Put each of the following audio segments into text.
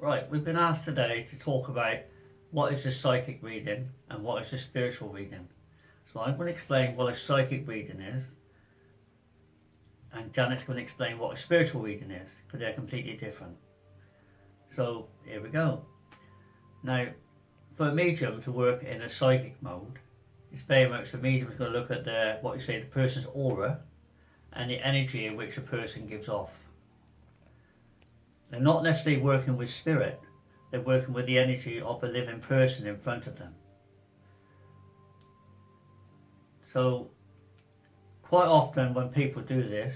Right, we've been asked today to talk about what is a psychic reading and what is a spiritual reading. So I'm going to explain what a psychic reading is, and Janet's going to explain what a spiritual reading is, because they're completely different. So here we go. Now, for a medium to work in a psychic mode, it's very much the medium is going to look at the person's aura and the energy in which a person gives off. They're not necessarily working with spirit, they're working with the energy of a living person in front of them. So, quite often when people do this,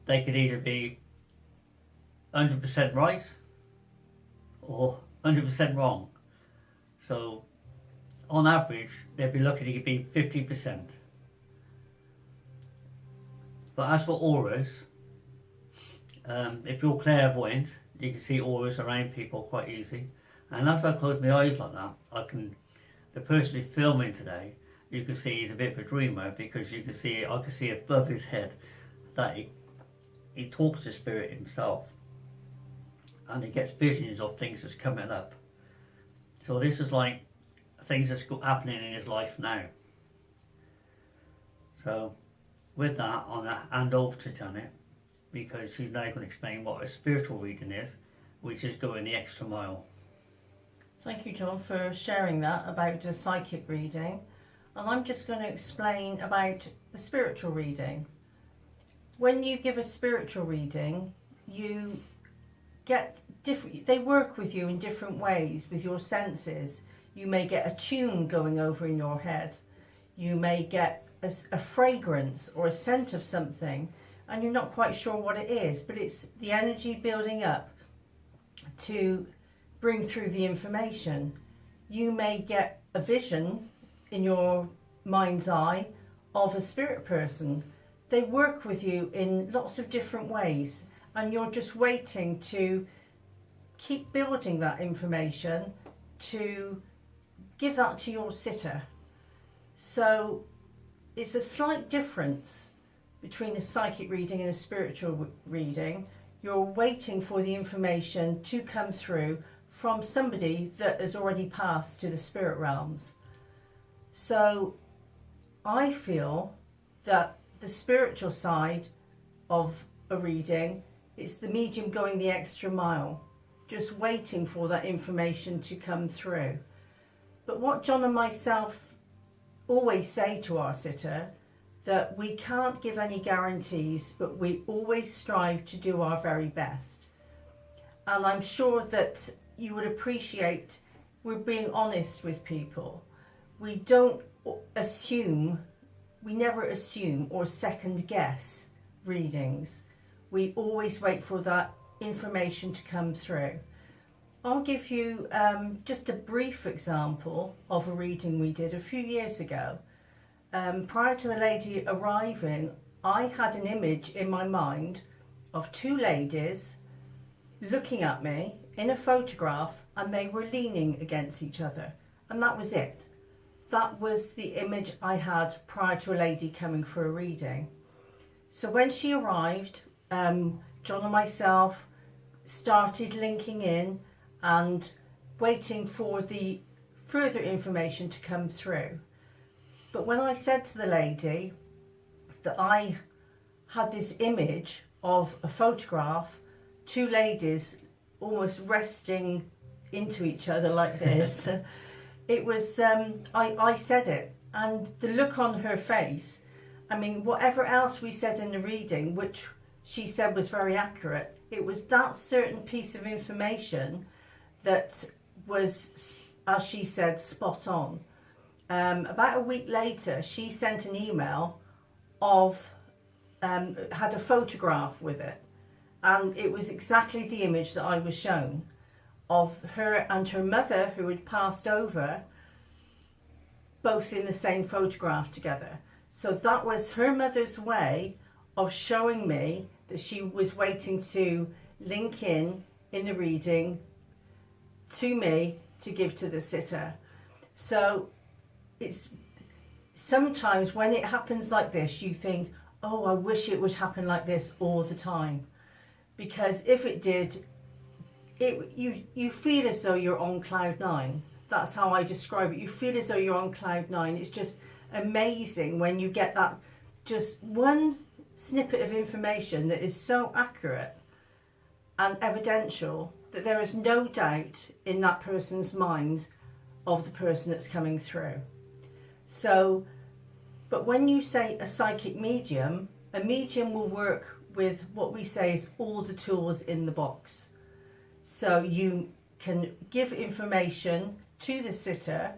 they could either be 100% right or 100% wrong. So, on average, they'd be looking to be 50%. But as for auras, if you're clairvoyant, you can see auras around people quite easy. And as I close my eyes like that, the person who's filming today, you can see he's a bit of a dreamer, because I can see above his head that he talks to spirit himself. And he gets visions of things that's coming up. So this is like things that's happening in his life now. So with that, I'm going to hand over to Janet, because she's now going to explain what a spiritual reading is, which is going the extra mile. Thank you, John, for sharing that about a psychic reading. And I'm just going to explain about the spiritual reading. When you give a spiritual reading, you get they work with you in different ways with your senses. You may get a tune going over in your head. You may get a fragrance or a scent of something, and you're not quite sure what it is, but it's the energy building up to bring through the information. You may get a vision in your mind's eye of a spirit person. They work with you in lots of different ways, and you're just waiting to keep building that information to give that to your sitter. So it's a slight difference between a psychic reading and a spiritual reading. You're waiting for the information to come through from somebody that has already passed to the spirit realms. So I feel that the spiritual side of a reading, it's the medium going the extra mile, just waiting for that information to come through. But what John and myself always say to our sitter, that we can't give any guarantees, but we always strive to do our very best. And I'm sure that you would appreciate we're being honest with people. We don't assume, we never assume or second guess readings. We always wait for that information to come through. I'll give you just a brief example of a reading we did a few years ago. Prior to the lady arriving, I had an image in my mind of two ladies looking at me in a photograph, and they were leaning against each other, and that was it. That was the image I had prior to a lady coming for a reading. So when she arrived, John and myself started linking in and waiting for the further information to come through. But when I said to the lady that I had this image of a photograph, two ladies almost resting into each other like this, it was, I said it, and the look on her face, I mean, whatever else we said in the reading, which she said was very accurate, it was that certain piece of information that was, as she said, spot on. About a week later, she sent an email of, had a photograph with it, and it was exactly the image that I was shown of her and her mother, who had passed over, both in the same photograph together. So that was her mother's way of showing me that she was waiting to link in the reading to me to give to the sitter. So it's sometimes when it happens like this, you think, oh, I wish it would happen like this all the time. Because if it did, you feel as though you're on cloud nine. That's how I describe it. You feel as though you're on cloud nine. It's just amazing when you get that just one snippet of information that is so accurate and evidential that there is no doubt in that person's mind of the person that's coming through. So, but when you say a psychic medium, a medium will work with what we say is all the tools in the box. So you can give information to the sitter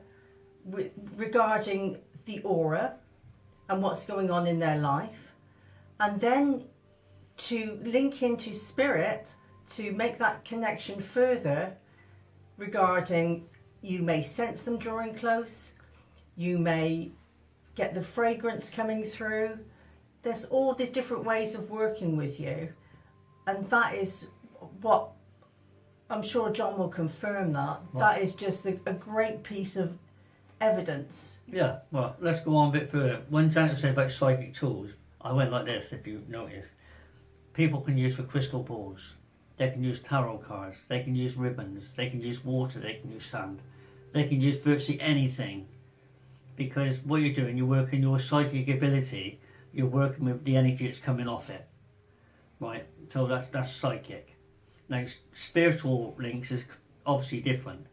regarding the aura and what's going on in their life, and then to link into spirit to make that connection further regarding, you may sense them drawing close, you may get the fragrance coming through. There's all these different ways of working with you, and that is what I'm sure John will confirm that. Well, that is just a great piece of evidence. Yeah, well, let's go on a bit further. When Janet said about psychic tools, I went like this, if you notice. People can use for crystal balls, they can use tarot cards, they can use ribbons, they can use water, they can use sand, they can use virtually anything. Because what you're doing, you're working your psychic ability, you're working with the energy that's coming off it. Right, so that's psychic. Now, spiritual links is obviously different.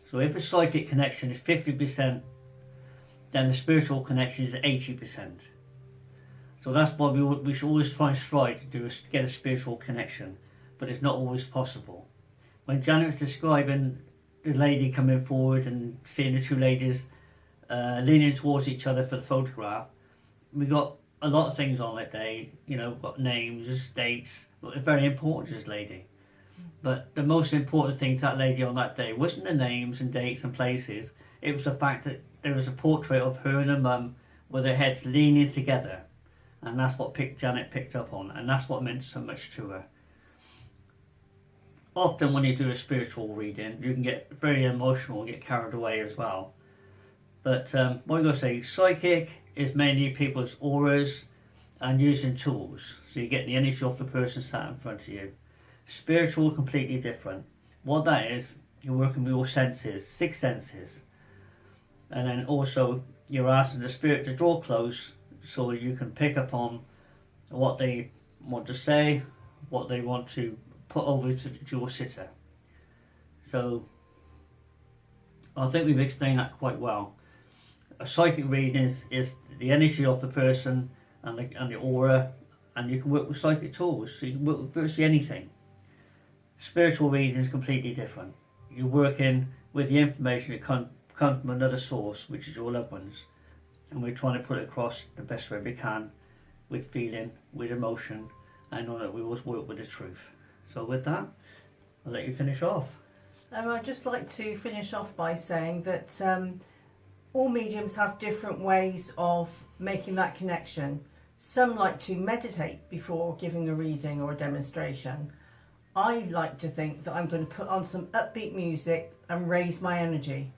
So if a psychic connection is 50%, then the spiritual connection is 80%. So that's why we should always try and strive to get a spiritual connection, but it's not always possible. When Janet was describing the lady coming forward and seeing the two ladies leaning towards each other for the photograph, we got a lot of things on that day, got names, dates, very important to this lady. But the most important thing to that lady on that day wasn't the names and dates and places, it was the fact that there was a portrait of her and her mum with their heads leaning together. And that's what Janet picked up on, and that's what meant so much to her. Often when you do a spiritual reading, you can get very emotional and get carried away as well. But what I'm going to say, psychic is mainly people's auras and using tools. So you get the energy off the person sat in front of you. Spiritual, completely different. What that is, you're working with your senses, 6 senses. And then also you're asking the spirit to draw close so you can pick up on what they want to say, what they want to put over to your sitter. So I think we've explained that quite well. A psychic reading is the energy of the person and the aura, and you can work with psychic tools, so you can work with virtually anything. Spiritual reading is completely different. You're working with the information that comes from another source, which is your loved ones, and we're trying to put it across the best way we can, with feeling, with emotion, and know that we always work with the truth. So with that, I'll let you finish off. I'd just like to finish off by saying that all mediums have different ways of making that connection. Some like to meditate before giving a reading or a demonstration. I like to think that I'm going to put on some upbeat music and raise my energy.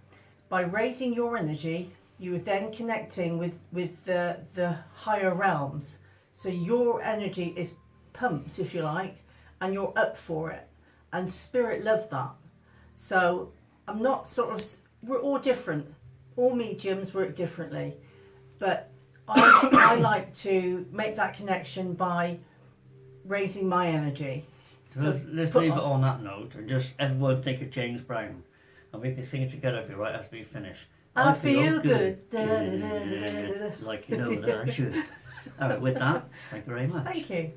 By raising your energy, you are then connecting with the higher realms. So your energy is pumped, if you like, and you're up for it. And spirit love that. So I'm not we're all different. All mediums work differently. But I like to make that connection by raising my energy. So let's leave it on that note, and just everyone think of James Brown, and we can sing it together if you're right as we finish. I feel good. Like you know that I should. Alright, with that, thank you very much. Thank you.